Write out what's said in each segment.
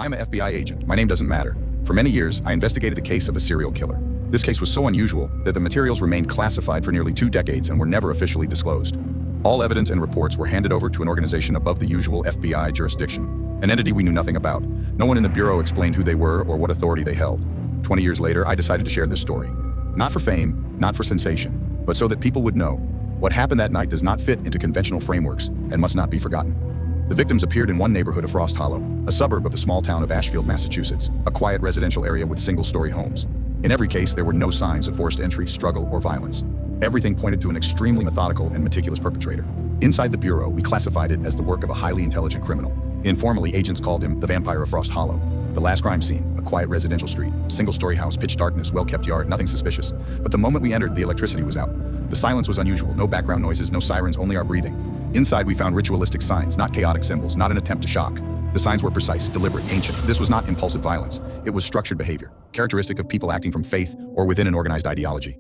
I am an FBI agent. My name doesn't matter. For many years, I investigated the case of a serial killer. This case was so unusual that the materials remained classified for nearly 2 decades and were never officially disclosed. All evidence and reports were handed over to an organization above the usual FBI jurisdiction, an entity we knew nothing about. No one in the Bureau explained who they were or what authority they held. 20 years later, I decided to share this story. Not for fame, not for sensation, but so that people would know. What happened that night does not fit into conventional frameworks and must not be forgotten. The victims appeared in one neighborhood of Frost Hollow, a suburb of the small town of Ashfield, Massachusetts, a quiet residential area with single-story homes. In every case, there were no signs of forced entry, struggle, or violence. Everything pointed to an extremely methodical and meticulous perpetrator. Inside the Bureau, we classified it as the work of a highly intelligent criminal. Informally, agents called him the Vampire of Frost Hollow. The last crime scene, a quiet residential street, single-story house, pitch darkness, well-kept yard, nothing suspicious. But the moment we entered, the electricity was out. The silence was unusual, no background noises, no sirens, only our breathing. Inside, we found ritualistic signs, not chaotic symbols, not an attempt to shock. The signs were precise, deliberate, ancient. This was not impulsive violence. It was structured behavior, characteristic of people acting from faith or within an organized ideology.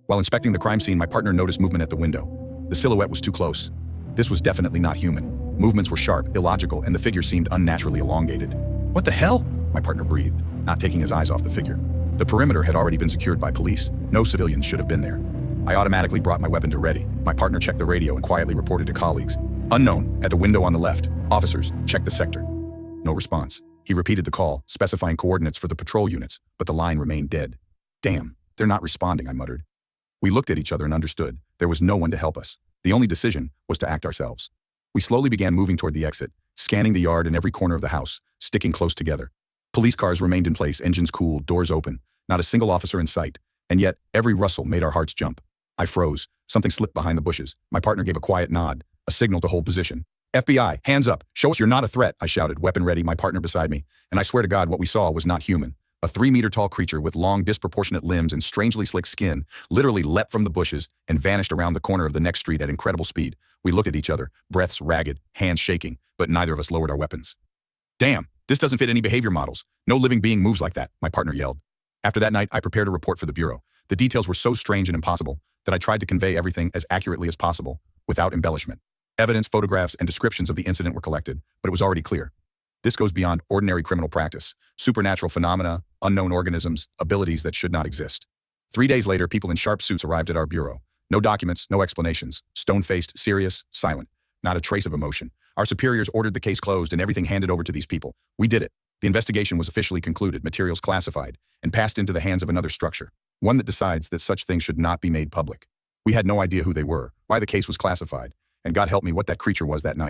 While inspecting the crime scene, my partner noticed movement at the window. The silhouette was too close. This was definitely not human. Movements were sharp, illogical, and the figure seemed unnaturally elongated. "What the hell?" my partner breathed, not taking his eyes off the figure. The perimeter had already been secured by police. No civilians should have been there. I automatically brought my weapon to ready. My partner checked the radio and quietly reported to colleagues. "Unknown, at the window on the left. Officers, check the sector." No response. He repeated the call, specifying coordinates for the patrol units, but the line remained dead. "Damn, they're not responding," I muttered. We looked at each other and understood. There was no one to help us. The only decision was to act ourselves. We slowly began moving toward the exit, scanning the yard and every corner of the house, sticking close together. Police cars remained in place, engines cool, doors open. Not a single officer in sight. And yet, every rustle made our hearts jump. I froze. Something slipped behind the bushes. My partner gave a quiet nod, a signal to hold position. "FBI, hands up. Show us you're not a threat," I shouted, weapon ready, my partner beside me. And I swear to God, what we saw was not human. A 3-meter-tall creature with long, disproportionate limbs and strangely slick skin literally leapt from the bushes and vanished around the corner of the next street at incredible speed. We looked at each other, breaths ragged, hands shaking, but neither of us lowered our weapons. "Damn, this doesn't fit any behavior models. No living being moves like that," my partner yelled. After that night, I prepared a report for the Bureau. The details were so strange and impossible that I tried to convey everything as accurately as possible, without embellishment. Evidence, photographs, and descriptions of the incident were collected, but it was already clear. This goes beyond ordinary criminal practice, supernatural phenomena, unknown organisms, abilities that should not exist. 3 days later, people in sharp suits arrived at our Bureau. No documents, no explanations. Stone-faced, serious, silent. Not a trace of emotion. Our superiors ordered the case closed and everything handed over to these people. We did it. The investigation was officially concluded, materials classified, and passed into the hands of another structure. One that decides that such things should not be made public. We had no idea who they were, why the case was classified, and God help me what that creature was that night.